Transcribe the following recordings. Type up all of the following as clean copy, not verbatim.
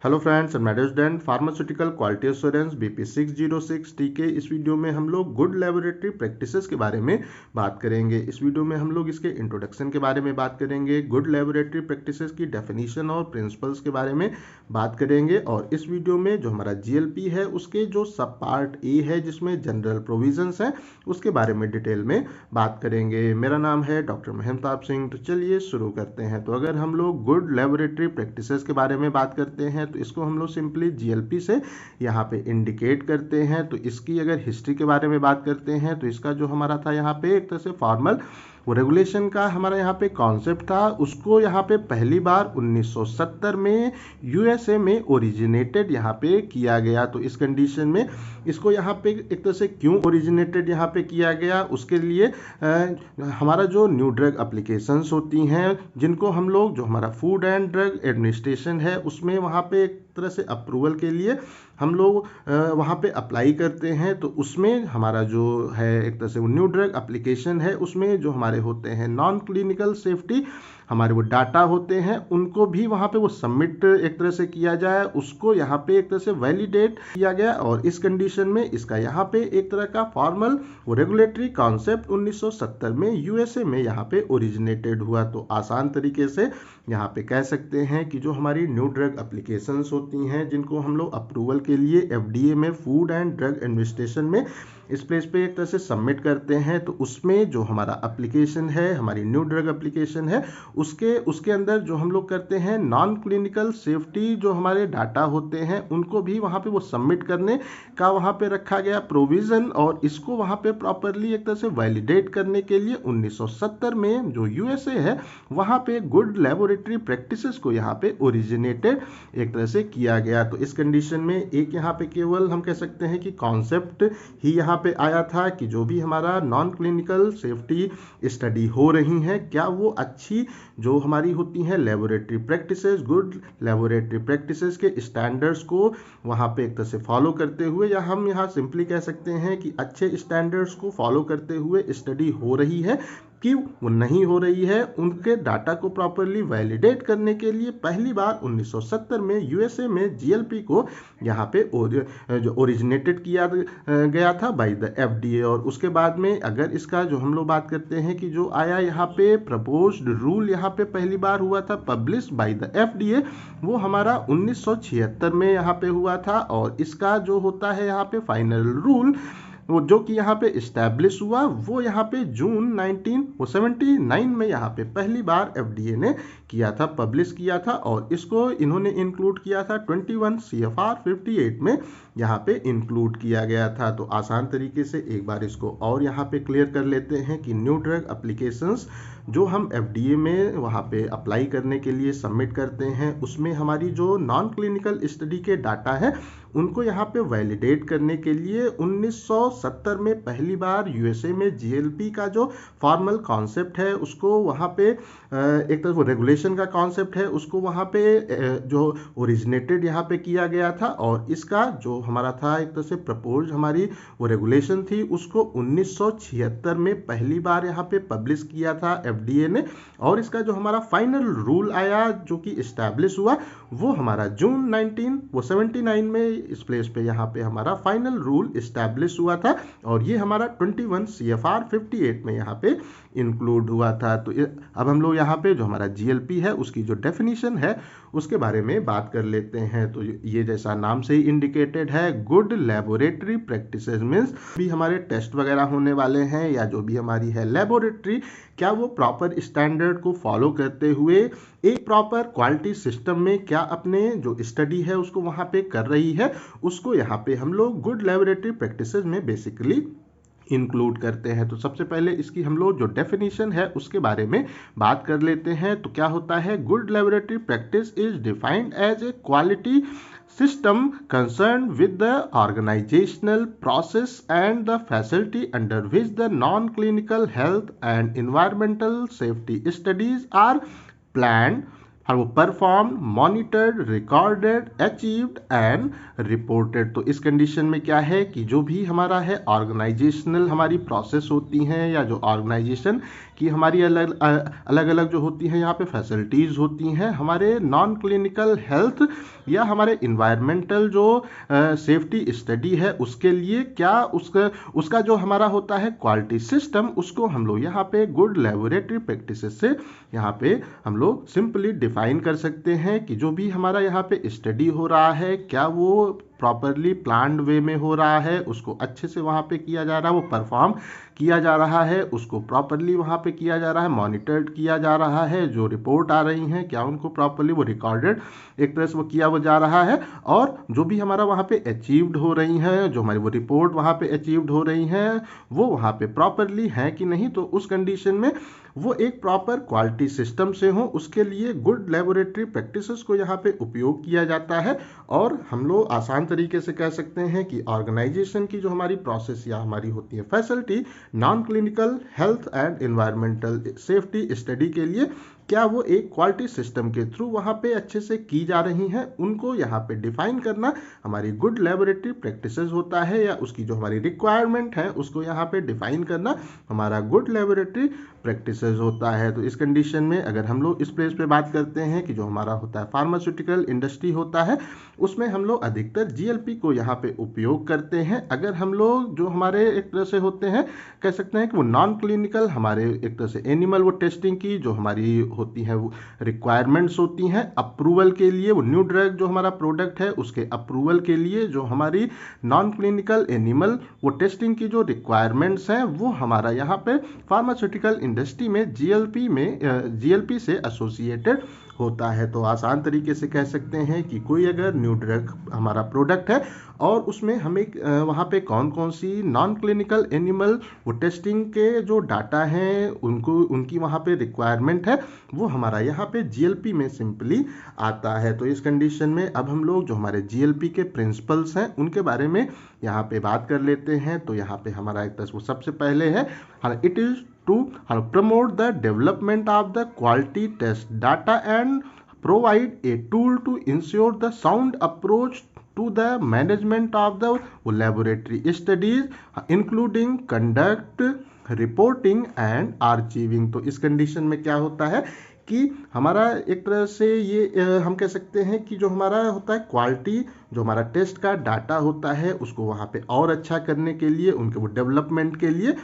Hello friends and my student pharmaceutical quality assurance BP 606 T के इस video में हम लोग गुड लेबोरेटरी प्रैक्टिसेस के बारे में बात करेंगे। इस वीडियो में हम लोग इसके इंट्रोडक्शन के बारे में बात करेंगे, गुड लेबोरेटरी प्रैक्टिसेस की डेफिनेशन और प्रिंसिपल्स के बारे में बात करेंगे और इस वीडियो में जो हमारा जीएलपी है उसके जो सब पार्ट ए है जिसमें जनरल प्रोविजंस हैं उसके बारे में डिटेल में बात करेंगे। मेरा नाम है डॉक्टर महंताब सिंह। तो चलिए शुरू करते हैं। तो अगर हम लोग गुड लेबोरेटरी प्रैक्टिसेस के बारे में बात करते हैं तो इसको हम लोग सिंपली जीएलपी से यहाँ पे इंडिकेट करते हैं। तो इसकी अगर हिस्ट्री के बारे में बात करते हैं तो इसका जो हमारा था यहाँ पे एक तरह से फॉर्मल वो रेगुलेशन का हमारा यहाँ पे कॉन्सेप्ट था, उसको यहाँ पे पहली बार 1970 में यूएसए में ओरिजिनेटेड यहाँ पे किया गया। तो इस कंडीशन में इसको यहाँ पे एक तरह से क्यों ओरिजिनेटेड यहाँ पे किया गया, उसके लिए हमारा जो न्यू ड्रग एप्लीकेशंस होती हैं जिनको हम लोग जो हमारा फूड एंड ड्रग एडमिनिस्ट्रेशन है उसमें वहाँ पे एक तरह से अप्रूवल के लिए हम लोग वहाँ पे अप्लाई करते हैं। तो उसमें हमारा जो है एक तरह से वो न्यू ड्रग एप्लीकेशन है उसमें जो हमारे होते हैं नॉन क्लिनिकल सेफ्टी हमारे वो डाटा होते हैं उनको भी वहाँ पे वो सबमिट एक तरह से किया जाए, उसको यहाँ पे एक तरह से वैलिडेट किया गया और इस कंडीशन में इसका यहाँ पे एक तरह का फॉर्मल वो रेगुलेटरी कॉन्सेप्ट 1970 में यूएसए में यहाँ पे ओरिजिनेटेड हुआ। तो आसान तरीके से यहाँ पे कह सकते हैं कि जो हमारी न्यू ड्रग एप्लीकेशंस होती हैं जिनको हम लोग अप्रूवल के लिए एफडीए में फूड एंड ड्रग एडमिनिस्ट्रेशन में इस प्लेस पे एक तरह से सबमिट करते हैं तो उसमें जो हमारा एप्लीकेशन है हमारी न्यू ड्रग एप्लीकेशन है उसके अंदर जो हम लोग करते हैं नॉन क्लिनिकल सेफ्टी जो हमारे डाटा होते हैं उनको भी वहाँ पे वो सबमिट करने का वहाँ पे रखा गया प्रोविज़न और इसको वहाँ पे प्रॉपरली एक तरह से वैलिडेट करने के लिए 1970 में जो यूएसए है वहाँ पे गुड लेबोरेटरी प्रैक्टिसेस को यहाँ पे ओरिजिनेटेड एक तरह से किया गया। तो इस कंडीशन में एक यहाँ पे केवल हम कह सकते हैं कि कॉन्सेप्ट ही यहाँ पे आया था कि जो भी हमारा नॉन क्लिनिकल सेफ्टी स्टडी हो रही है क्या वो अच्छी जो हमारी होती हैं laboratory practices good laboratory practices के स्टैंडर्ड्स को वहाँ पे एक तरह से फॉलो करते हुए या हम यहाँ सिंपली कह सकते हैं कि अच्छे स्टैंडर्ड्स को फॉलो करते हुए स्टडी हो रही है कि वो नहीं हो रही है, उनके डाटा को प्रॉपरली वैलिडेट करने के लिए पहली बार 1970 में यूएसए में जीएलपी को यहाँ पे जो ओरिजिनेटेड किया गया था बाय द एफडीए। और उसके बाद में अगर इसका जो हम लोग बात करते हैं कि जो आया यहाँ पे प्रपोज्ड रूल यहाँ पे पहली बार हुआ था पब्लिश बाय द एफडीए वो हमारा 1976 में यहाँ पे हुआ था और इसका जो होता है यहाँ पे फाइनल रूल वो जो कि यहाँ पे इस्टेब्लिश हुआ वो यहाँ पे जून 1979 में यहाँ पे पहली बार एफडीए ने किया था, पब्लिश किया था और इसको इन्होंने इंक्लूड किया था 21 CFR 58 में यहाँ पे इंक्लूड किया गया था। तो आसान तरीके से एक बार इसको और यहाँ पे क्लियर कर लेते हैं कि न्यू ड्रग एप्लीकेशंस जो हम एफडीए में वहाँ पे अप्लाई करने के लिए सबमिट करते हैं उसमें हमारी जो नॉन क्लिनिकल स्टडी के डाटा है उनको यहाँ पे वैलिडेट करने के लिए 1970 में पहली बार यूएसए में जीएलपी का जो फॉर्मल कॉन्सेप्ट है उसको वहाँ पे एक तरह रेगुलेशन का कॉन्सेप्ट है उसको वहाँ पे जो ओरिजिनेटेड यहाँ पे किया गया था और इसका जो हमारा था एक तरह से प्रपोज हमारी वो रेगुलेशन थी उसको 1976 में पहली बार यहाँ पे पब्लिश किया था एफडीए ने और इसका जो हमारा फाइनल रूल आया जो कि इस्टेब्लिश हुआ वो हमारा जून 1979 में इस प्लेस पे यहाँ पे हमारा फाइनल रूल इस्टेब्लिश हुआ था और ये हमारा 21 CFR 58 में यहाँ पे इंक्लूड हुआ था। तो अब हम लोग यहाँ पे जो हमारा जीएलपी है उसकी जो डेफिनेशन है उसके बारे में बात कर लेते हैं। तो ये जैसा नाम से ही इंडिकेटेड है गुड लेबोरेटरी प्रैक्टिसेस मीन्स भी हमारे टेस्ट वगैरह होने वाले हैं या जो भी हमारी है लेबोरेटरी क्या वो प्रॉपर स्टैंडर्ड को फॉलो करते हुए एक प्रॉपर क्वालिटी सिस्टम में क्या अपने जो स्टडी है उसको वहाँ पे कर रही है उसको यहाँ पे हम लोग गुड लेबोरेटरी प्रैक्टिसेस में बेसिकली इंक्लूड करते हैं। तो सबसे पहले इसकी हम लोग जो डेफिनेशन है उसके बारे में बात कर लेते हैं। तो क्या होता है good laboratory practice is defined as a quality system concerned with the organizational process and the facility under which the non-clinical health and environmental safety studies are planned और वो perform monitored recorded achieved and reported. तो इस condition में क्या है कि जो भी हमारा है ऑर्गेनाइजेशनल हमारी प्रोसेस होती हैं या जो ऑर्गेनाइजेशन कि हमारी अलग अलग जो होती हैं यहाँ पे फैसिलिटीज़ होती हैं, हमारे नॉन क्लिनिकल हेल्थ या हमारे इन्वायरमेंटल जो सेफ्टी स्टडी है उसके लिए क्या उसका जो हमारा होता है क्वालिटी सिस्टम, उसको हम लोग यहाँ पे गुड लेबोरेटरी प्रैक्टिसेस से यहाँ पे हम लोग सिंपली डिफाइन कर सकते हैं कि जो भी हमारा यहाँ पे स्टडी हो रहा है क्या वो प्रॉपरली प्लान्ड वे में हो रहा है, उसको अच्छे से वहाँ पे किया जा रहा है, वो परफॉर्म किया जा रहा है, उसको प्रॉपरली वहाँ पे किया जा रहा है, मॉनिटर्ड किया जा रहा है, जो रिपोर्ट आ रही हैं क्या उनको प्रॉपरली वो रिकॉर्डेड एक तरह से वो किया वो जा रहा है, और जो भी हमारा वहाँ पे अचीव्ड हो रही हैं, जो हमारी वो रिपोर्ट वहाँ पे अचीव्ड हो रही हैं वो वहाँ पे प्रॉपरली हैं कि नहीं। तो उस कंडीशन में वो एक प्रॉपर क्वालिटी सिस्टम से हो, उसके लिए गुड लेबोरेटरी प्रैक्टिसेस को यहाँ पे उपयोग किया जाता है। और हम लोग आसान तरीके से कह सकते हैं कि ऑर्गेनाइजेशन की जो हमारी प्रोसेस या हमारी होती है facility non clinical health and environmental safety study के लिए क्या वो एक क्वालिटी सिस्टम के थ्रू वहाँ पे अच्छे से की जा रही हैं, उनको यहाँ पे डिफाइन करना हमारी गुड लेबोरेटरी प्रैक्टिसेस होता है, या उसकी जो हमारी रिक्वायरमेंट है उसको यहाँ पे डिफाइन करना हमारा गुड लेबोरेटरी प्रैक्टिसेस होता है। तो इस कंडीशन में अगर हम लोग इस प्लेस पे बात करते हैं कि जो हमारा होता है फार्मास्यूटिकल इंडस्ट्री होता है, उसमें हम लोग अधिकतर जीएलपी को यहाँ पे उपयोग करते हैं। अगर हम लोग जो हमारे एक तरह से होते हैं कह सकते हैं कि वो नॉन क्लिनिकल हमारे एक तरह से एनिमल वो टेस्टिंग की जो हमारी होती है वो रिक्वायरमेंट्स होती हैं अप्रूवल के लिए, वो न्यू ड्रग जो हमारा प्रोडक्ट है उसके अप्रूवल के लिए जो हमारी नॉन क्लिनिकल एनिमल वो टेस्टिंग की जो रिक्वायरमेंट्स हैं वो हमारा यहाँ पे फार्मास्यूटिकल इंडस्ट्री में जीएलपी से एसोसिएटेड होता है। तो आसान तरीके से कह सकते हैं कि कोई अगर न्यू ड्रग हमारा प्रोडक्ट है और उसमें हमें वहाँ पे कौन कौन सी नॉन क्लिनिकल एनिमल वो टेस्टिंग के जो डाटा हैं उनकी वहाँ पे रिक्वायरमेंट है वो हमारा यहाँ पे जीएलपी में सिंपली आता है। तो इस कंडीशन में अब हम लोग जो हमारे जीएलपी के प्रिंसिपल्स हैं उनके बारे में यहाँ पे बात कर लेते हैं। तो यहाँ पे हमारा एक तरह वो सबसे पहले है it is to promote the development of the quality test data and provide a tool to ensure the sound approach to the management of the laboratory studies including conduct reporting and archiving. तो इस condition में क्या होता है कि हमारा एक तरह से ये हम कह सकते हैं कि जो हमारा होता है क्वालिटी जो हमारा टेस्ट का डाटा होता है उसको वहाँ पे और अच्छा करने के लिए उनके वो डेवलपमेंट के लिए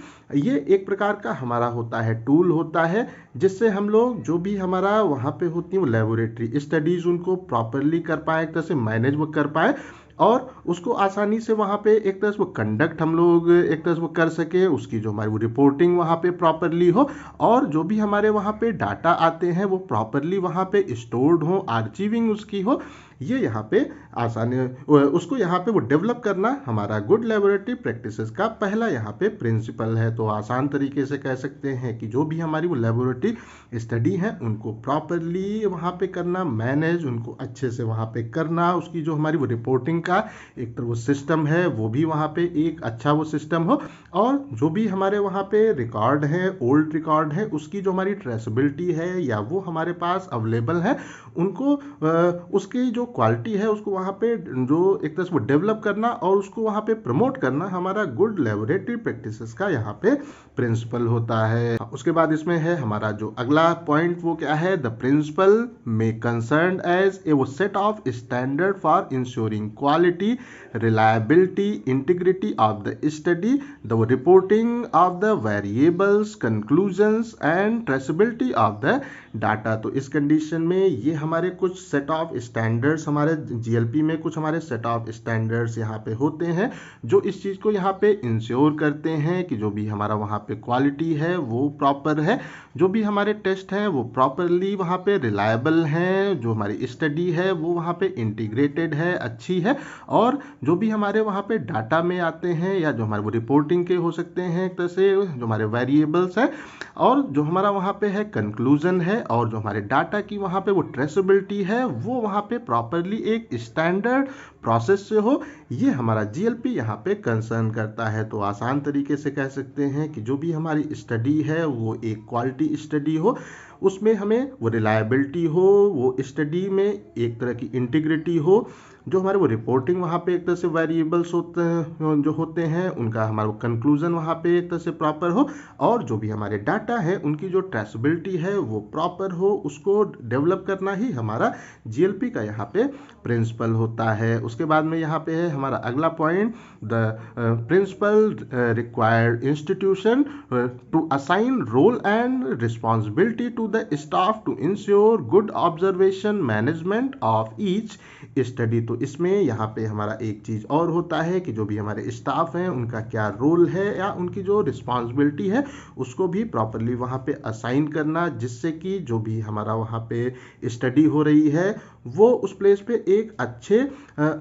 ये एक प्रकार का हमारा होता है टूल होता है जिससे हम लोग जो भी हमारा वहाँ पे होती है वो लेबोरेटरी स्टडीज़ उनको प्रॉपरली कर पाएँ, एक तरह से मैनेज वो कर पाएँ और उसको आसानी से वहाँ पे एक तरह से वो कंडक्ट हम लोग एक तरह से वो कर सके, उसकी जो हमारी वो रिपोर्टिंग वहाँ पे प्रॉपरली हो और जो भी हमारे वहाँ पे डाटा आते हैं वो प्रॉपरली वहाँ पे स्टोर्ड हो, आर्चीविंग उसकी हो। ये यहाँ पे आसानी उसको यहाँ पे वो डेवलप करना हमारा गुड लेबोरेटरी प्रैक्टिसेस का पहला यहाँ पे प्रिंसिपल है। तो आसान तरीके से कह सकते हैं कि जो भी हमारी वो लेबोरेटरी स्टडी है उनको प्रॉपरली वहाँ पे करना, मैनेज उनको अच्छे से वहाँ पे करना, उसकी जो हमारी वो रिपोर्टिंग का एक तो वो सिस्टम है वो भी वहाँ पे एक अच्छा वो सिस्टम हो और जो भी हमारे वहाँ पे रिकॉर्ड है, ओल्ड रिकॉर्ड है, उसकी जो हमारी ट्रेसेबिलिटी है या वो हमारे पास अवेलेबल है उनको उसकी जो क्वालिटी है उसको वहाँ पे जो एक तरह से वो डेवलप करना और उसको वहाँ पे प्रमोट करना हमारा गुड लेबोरेटरी प्रैक्टिसेस का यहाँ पे प्रिंसिपल होता है। उसके बाद इसमें है हमारा जो अगला पॉइंट वो क्या है, द प्रिंसिपल में कंसर्न एज ए वो set of standard for ensuring quality, reliability, integrity of the study, the reporting of the variables, conclusions and traceability of the data. तो इस कंडीशन में ये हमारे कुछ सेट ऑफ स्टैंडर्ड्स हमारे GLP में कुछ हमारे सेट ऑफ स्टैंडर्ड्स यहाँ पे होते हैं जो इस चीज़ को यहाँ पे इंश्योर करते हैं कि जो भी हमारा वहाँ पे क्वालिटी है वो प्रॉपर है, जो भी हमारे टेस्ट हैं वो प्रॉपरली वहाँ पे रिलायबल हैं, जो हमारी स्टडी है वो वहाँ पे इंटीग्रेटेड है, अच्छी है और जो भी हमारे वहाँ पे डाटा में आते हैं या जो हमारे वो रिपोर्टिंग के हो सकते हैं एक तरह से जो हमारे वेरिएबल्स हैं और जो हमारा वहाँ पे है कंक्लूजन है और जो हमारे डाटा की वहाँ पे वो ट्रेसेबिलिटी है वो वहाँ पे प्रॉपरली एक स्टैंडर्ड प्रोसेस से हो, ये हमारा जीएलपी यहाँ पे कंसर्न करता है। तो आसान तरीके से कह सकते हैं कि जो भी हमारी स्टडी है वो एक क्वालिटी स्टडी हो, उसमें हमें वो रिलायबिलिटी हो, वो स्टडी में एक तरह की इंटीग्रिटी हो, जो हमारे वो रिपोर्टिंग वहाँ पे एक तरह से वेरिएबल्स होते हैं उनका हमारा वो कंक्लूजन वहाँ पे एक तरह से प्रॉपर हो, और जो भी हमारे डाटा है उनकी जो ट्रेसेबिलिटी है वो प्रॉपर हो, उसको डेवलप करना ही हमारा जीएलपी का यहाँ पे प्रिंसिपल होता है। उसके बाद में यहाँ पे है हमारा अगला point, the principal required institution to assign role and responsibility to the staff to ensure good observation management of each study. तो इसमें यहाँ पे हमारा एक चीज़ और होता है कि जो भी हमारे स्टाफ हैं उनका क्या रोल है या उनकी जो रिस्पॉन्सिबिलिटी है उसको भी प्रॉपरली वहाँ पे असाइन करना, जिससे कि जो भी हमारा वहाँ पे स्टडी हो रही है वो उस प्लेस पे एक अच्छे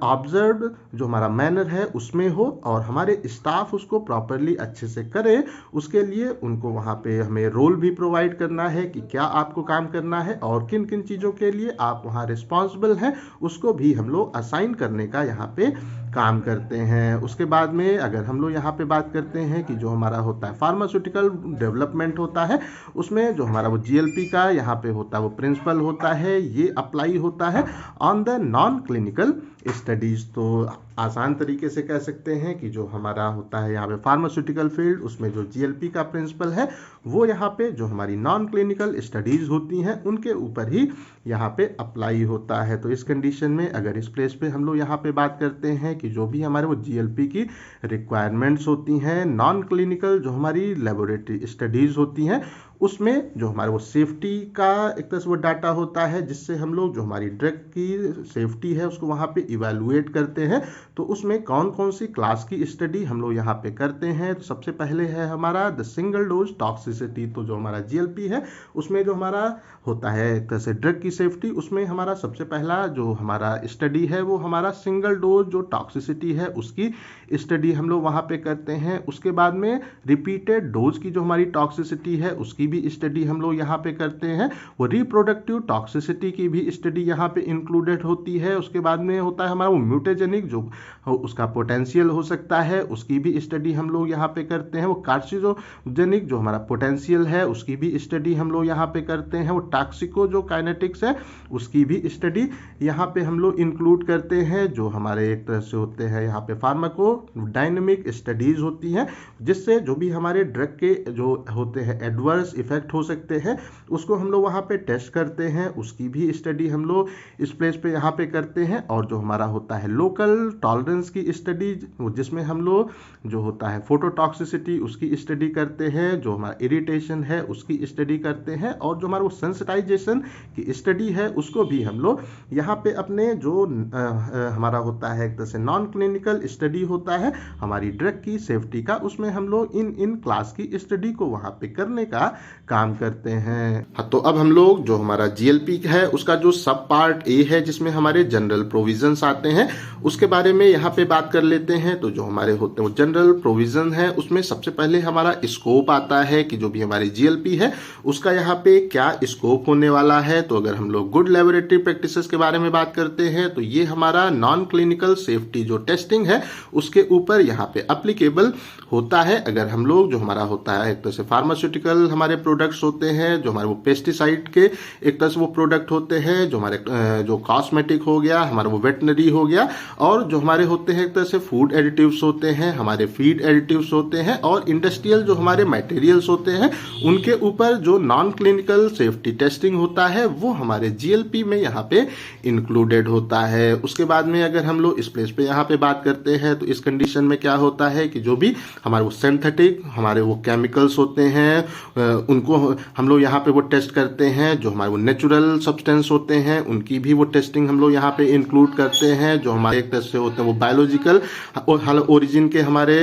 ऑब्जर्व जो हमारा मैनर है उसमें हो, और हमारे स्टाफ उसको प्रॉपरली अच्छे से करे। उसके लिए उनको वहाँ पे हमें रोल भी प्रोवाइड करना है कि क्या आपको काम करना है और किन किन चीज़ों के लिए आप वहाँ रिस्पॉन्सिबल हैं, उसको भी हम लोग असाइन करने का यहाँ पे काम करते हैं। उसके बाद में अगर हम लोग यहाँ पे बात करते हैं कि जो हमारा होता है फार्मास्यूटिकल डेवलपमेंट होता है, उसमें जो हमारा वो जीएलपी का यहाँ पे होता है वो प्रिंसिपल होता है, ये अप्लाई होता है on the non clinical studies. तो आसान तरीके से कह सकते हैं कि जो हमारा होता है यहाँ पे फार्मास्यूटिकल फील्ड, उसमें जो जीएलपी का प्रिंसिपल है वो यहाँ पे जो हमारी नॉन क्लिनिकल स्टडीज होती हैं उनके ऊपर ही यहाँ पे अप्लाई होता है। तो इस कंडीशन में अगर इस प्लेस पे हम लोग यहाँ पे बात करते हैं कि जो भी हमारे वो जीएलपी की रिक्वायरमेंट्स होती हैं, नॉन क्लिनिकल जो हमारी लेबोरेटरी स्टडीज होती हैं, उसमें जो हमारे वो सेफ्टी का एक तरह से वो डाटा होता है, जिससे हम लोग जो हमारी ड्रग की सेफ्टी है उसको वहाँ पे इवैल्यूएट करते हैं। तो उसमें कौन कौन सी क्लास की स्टडी हम लोग यहाँ पे करते हैं, तो सबसे पहले है हमारा द सिंगल डोज टॉक्सिसिटी। तो जो हमारा जीएलपी है उसमें जो हमारा होता है एक तरह से ड्रग की सेफ्टी, उसमें हमारा सबसे पहला जो हमारा स्टडी है वो हमारा सिंगल डोज जो टॉक्सिसिटी है उसकी स्टडी हम लोग वहाँ पे करते हैं। उसके बाद में रिपीटेड डोज की जो हमारी टॉक्सिसिटी है उसकी भी स्टडी हम लोग यहाँ पे करते हैं। वो रिप्रोडक्टिव टॉक्सिसिटी की भी स्टडी यहाँ पे इंक्लूडेड होती है। उसके बाद में होता है हमारा वो म्यूटेजेनिक जो उसका पोटेंशियल हो सकता है उसकी भी स्टडी हम लोग यहाँ पे करते हैं। वो कार्सिनोजेनिक जो हमारा पोटेंशियल है उसकी भी स्टडी हम लोग यहाँ पे करते हैं। वो टॉक्सिको जो काइनेटिक्स है उसकी भी स्टडी यहाँ पे हम लोग इंक्लूड करते हैं। जो हमारे एक तरह से होते हैं यहाँ पे फार्माको डायनेमिक स्टडीज होती हैं, जिससे जो भी हमारे ड्रग के जो होते हैं एडवर्स इफेक्ट हो सकते हैं उसको हम लोग वहाँ पे टेस्ट करते हैं, उसकी भी स्टडी हम लोग इस प्लेस पे यहाँ पे करते हैं। और जो हमारा होता है लोकल टॉलरेंस की स्टडी, जिसमें हम लोग जो होता है फोटोटॉक्सिसिटी उसकी स्टडी करते हैं, जो हमारा इरिटेशन है उसकी स्टडी करते हैं, और जो हमारा वो सेंसिटाइजेशन की स्टडी है उसको भी हम लोग यहाँ पे अपने जो हमारा होता है एक तरह से नॉन क्लिनिकल स्टडी होता है हमारी ड्रग की सेफ्टी का, उसमें हम लोग इन क्लास की स्टडी को वहाँ पे करने का काम करते हैं। हाँ, तो अब हम लोग जो हमारा जीएलपी है उसका जो सब पार्ट ए है जिसमें हमारे जनरल प्रोविजंस आते हैं उसके बारे में यहाँ पे बात कर लेते हैं। तो जो हमारे होते हैं वो जनरल प्रोविजन है, उसमें सबसे पहले हमारा स्कोप आता है कि जो भी हमारी जीएलपी है उसका यहाँ पे क्या स्कोप होने वाला है। तो अगर हम लोग गुड लेबोरेटरी प्रैक्टिसेस के बारे में बात करते हैं तो ये हमारा नॉन क्लिनिकल सेफ्टी जो टेस्टिंग है उसके ऊपर यहाँ पे अप्लीकेबल होता है। अगर हम लोग जो हमारा होता है एक तरह से फार्मास्यूटिकल हमारे प्रोडक्ट्स होते हैं, जो हमारे वो पेस्टिसाइड के एक तरह से वो प्रोडक्ट होते हैं, जो हमारे जो कॉस्मेटिक हो गया, हमारा वो वेटनरी हो गया, और जो हमारे होते हैं एक तरह से फूड एडिटिव्स होते हैं, हमारे फीड एडिटिव्स होते हैं, और इंडस्ट्रियल जो हमारे मटेरियल्स होते हैं उनके ऊपर जो नॉन क्लिनिकल सेफ्टी टेस्टिंग होता है वो हमारे जीएलपी में यहाँ पे इंक्लूडेड होता है। उसके बाद में अगर हम लोग इस प्लेस पे यहाँ पे बात करते हैं तो इस कंडीशन में क्या होता है कि जो भी हमारे वो सिंथेटिक हमारे वो केमिकल्स होते हैं उनको हम लोग यहाँ पे वो टेस्ट करते हैं। जो हमारे वो नेचुरल सब्सटेंस होते हैं उनकी भी वो टेस्टिंग हम लोग यहाँ पे इंक्लूड करते हैं। जो हमारे एक तरह से होते हैं वो बायोलॉजिकल ओरिजिन के हमारे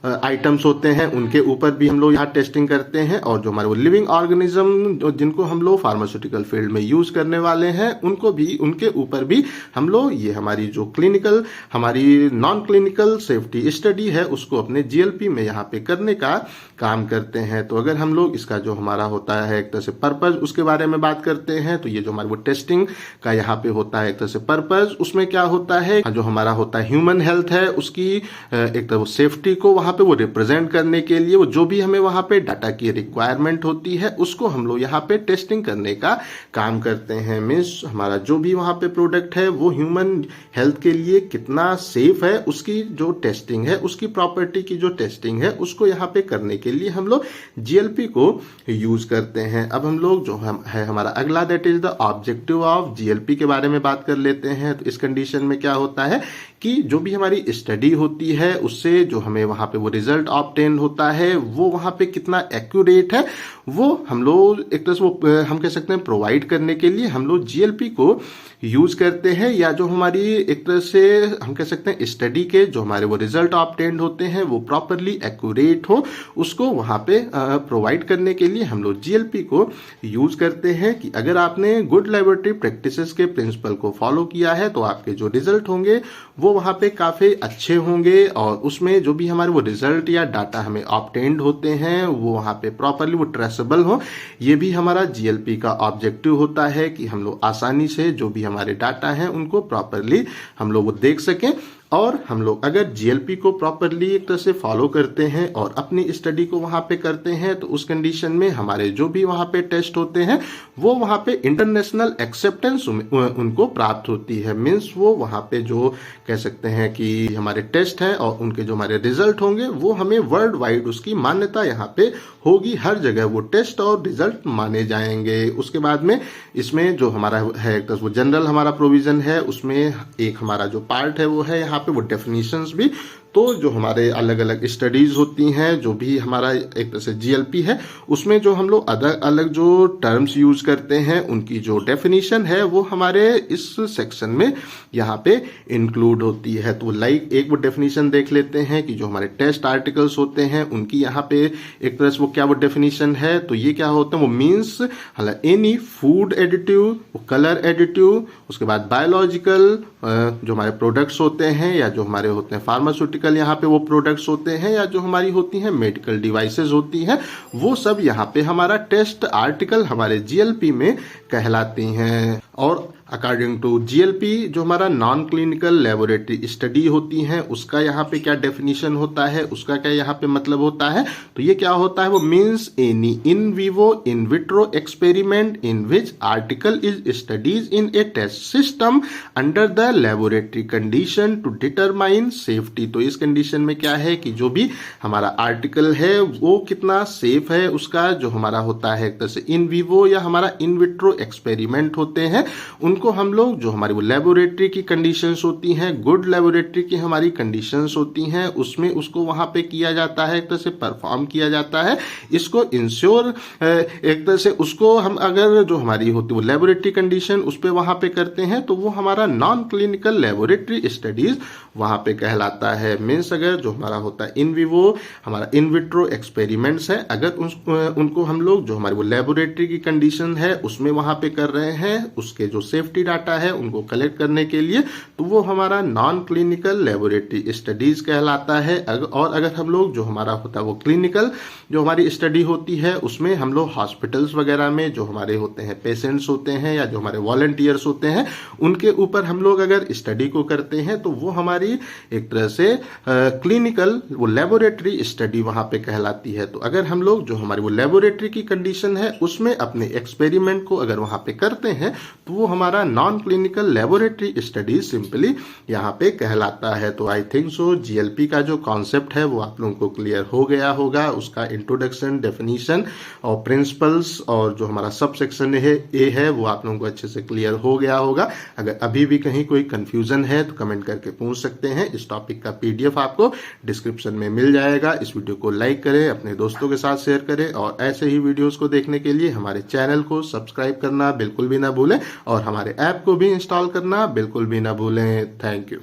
आइटम्स होते हैं उनके ऊपर भी हम लोग यहाँ टेस्टिंग करते हैं। और जो हमारे वो लिविंग ऑर्गेनिज्म जिनको हम लोग फार्मास्यूटिकल फील्ड में यूज करने वाले हैं उनके ऊपर भी हम लोग ये हमारी जो क्लिनिकल हमारी नॉन क्लिनिकल सेफ्टी स्टडी है उसको अपने जीएलपी में यहाँ पे करने का काम करते हैं। तो अगर हम लोग इसका जो हमारा होता है एक तरह से पर्पज उसके बारे में बात करते हैं। तो ये जो हमारी वो टेस्टिंग का यहाँ पे होता है एक तरह से पर्पज, उसमें क्या होता है जो हमारा होता है ह्यूमन हेल्थ है उसकी एक तरह सेफ्टी को वहां पे वो रिप्रेजेंट करने के लिए वो जो भी हमें वहां पे डाटा की रिक्वायरमेंट होती है उसको हम लोग यहाँ पे टेस्टिंग करने का काम करते हैं। मीन्स हमारा जो भी वहां पे प्रोडक्ट है वो ह्यूमन हेल्थ के लिए कितना सेफ है उसकी जो टेस्टिंग है, उसकी प्रॉपर्टी की जो टेस्टिंग है उसको यहाँ पे करने के लिए हम लोग जीएलपी को यूज करते हैं। अब हम लोग जो है हमारा अगला that is the objective of GLP के बारे में बात कर लेते हैं। तो इस कंडीशन में क्या होता है कि जो भी हमारी स्टडी होती है उससे जो हमें वहां पे वो रिजल्ट ऑब्टेन होता है वो वहां पे कितना एक्यूरेट है वो हम लोग एक तरह से वो हम कह सकते हैं प्रोवाइड करने के लिए हम लोग जीएलपी को यूज करते हैं, या जो हमारी एक तरह से हम कह सकते हैं स्टडी के जो हमारे वो रिजल्ट ऑब्टेन्ड होते हैं वो प्रॉपरली एक्यूरेट हो उसको वहां पे प्रोवाइड करने के लिए हम लोग जीएलपी को यूज करते हैं। कि अगर आपने गुड लैबोरेटरी प्रैक्टिसेस के प्रिंसिपल को फॉलो किया है तो आपके जो रिजल्ट होंगे वो वहां पे काफी अच्छे होंगे और उसमें जो भी हमारे वो रिजल्ट या डाटा हमें ऑब्टेन्ड होते हैं वो वहां पे प्रॉपरली वो ट्रेसेबल हो। ये भी हमारा जीएलपी का ऑब्जेक्टिव होता है कि हम लोग आसानी से जो भी हमारे डाटा हैं उनको प्रॉपरली हम लोग वो देख सकें। और हम लोग अगर जीएलपी को प्रॉपरली एक तरह से फॉलो करते हैं और अपनी स्टडी को वहां पे करते हैं तो उस कंडीशन में हमारे जो भी वहां पे टेस्ट होते हैं वो वहां पे इंटरनेशनल एक्सेप्टेंस उनको प्राप्त होती है। मीन्स वो वहां पे जो कह सकते हैं कि हमारे टेस्ट हैं और उनके जो हमारे रिजल्ट होंगे वो हमें वर्ल्ड वाइड उसकी मान्यता यहाँ पे होगी, हर जगह वो टेस्ट और रिजल्ट माने जाएंगे। उसके बाद में इसमें जो हमारा है एक तरह वो जनरल हमारा प्रोविजन है उसमें एक हमारा जो पार्ट है वो है यहाँ पे वो डेफिनेशंस भी। तो जो हमारे अलग अलग स्टडीज होती हैं जो भी हमारा एक तरह से जीएलपी है उसमें जो हम लोग अलग अलग जो टर्म्स यूज करते हैं उनकी जो डेफिनेशन है वो हमारे इस सेक्शन में यहाँ पे इंक्लूड होती है। तो लाइक एक वो डेफिनेशन देख लेते हैं कि जो हमारे टेस्ट आर्टिकल्स होते हैं उनकी यहाँ पे एक तरह से वो क्या वो डेफिनेशन है। तो ये क्या होता है वो means any food additive, colour additive, उसके बाद बायोलॉजिकल जो हमारे प्रोडक्ट्स होते हैं या जो हमारे होते हैं फार्मास्यूटिकल यहाँ पे वो प्रोडक्ट्स होते हैं या जो हमारी होती हैं मेडिकल डिवाइसेस होती हैं वो सब यहाँ पे हमारा टेस्ट आर्टिकल हमारे जीएलपी में कहलाती हैं। और अकॉर्डिंग टू जीएलपी जो हमारा नॉन क्लिनिकल लेबोरेटरी स्टडी होती है उसका यहाँ पे क्या डेफिनेशन होता है, उसका क्या यहाँ पे मतलब होता है। तो ये क्या होता है वो means any in vivo in vitro experiment in which article is studies in a test system under the laboratory condition to determine safety. तो इस कंडीशन में क्या है कि जो भी हमारा आर्टिकल है वो कितना सेफ है उसका जो हमारा होता है एक तरह से इन विवो या हमारा इन विट्रो एक्सपेरिमेंट होते हैं उनको हम लोग जो हमारी वो लेबोरेटरी की कंडीशंस होती हैं, गुड लेबोरेटरी की हमारी कंडीशंस होती हैं उसमें उसको वहां पे किया जाता है, एक तरह से परफॉर्म किया जाता है। इसको इंश्योर एक तरह से उसको हम अगर जो हमारी होती है वो लेबोरेटरी कंडीशन उस पर वहां पे करते हैं तो वो हमारा नॉन क्लिनिकल लेबोरेटरी स्टडीज वहां पे कहलाता है। मीन्स अगर जो हमारा होता है इन विवो हमारा इन विट्रो एक्सपेरिमेंट्स है अगर उनको हम लोग जो हमारी वो लेबोरेटरी की कंडीशन है उसमें वहां पे कर रहे हैं उसके जो सेफ्टी डाटा है उनको कलेक्ट करने के लिए तो वो हमारा नॉन क्लिनिकल लेबोरेटरी स्टडीज कहलाता है। और अगर हम लोग जो हमारा होता है वो क्लिनिकल जो हमारी स्टडी होती है उसमें हम लोग हॉस्पिटल्स वगैरह में जो हमारे होते हैं पेशेंट्स होते हैं या जो हमारे वॉलंटियर्स होते हैं उनके ऊपर हम लोग अगर स्टडी को करते हैं तो वो हमारी एक तरह से क्लिनिकल वो लेबोरेटरी स्टडी वहां पे कहलाती है। तो अगर हम लोग जो हमारी वो लेबोरेटरी की कंडीशन है उसमें अपने एक्सपेरिमेंट को अगर वहां पे करते हैं तो वो हमारा non clinical laboratory study simply यहाँ पे कहलाता है। तो आई थिंक सो जीएलपी का जो कॉन्सेप्ट है वो आप लोगों को क्लियर हो गया होगा, उसका इंट्रोडक्शन, डेफिनेशन और प्रिंसिपल्स और जो हमारा सब सेक्शन ए है वो आप लोगों को अच्छे से क्लियर हो गया होगा। अगर अभी भी कहीं कोई कंफ्यूजन है तो कमेंट करके पूछ सकते हैं। इस टॉपिक का पीडीएफ आपको डिस्क्रिप्शन में मिल जाएगा। इस वीडियो को लाइक करें, अपने दोस्तों के साथ शेयर करें और ऐसे ही वीडियोस को देखने के लिए हमारे चैनल को सब्सक्राइब करना बिल्कुल भी ना भूलें और हमारे ऐप को भी इंस्टॉल करना बिल्कुल भी ना भूलें। Thank you.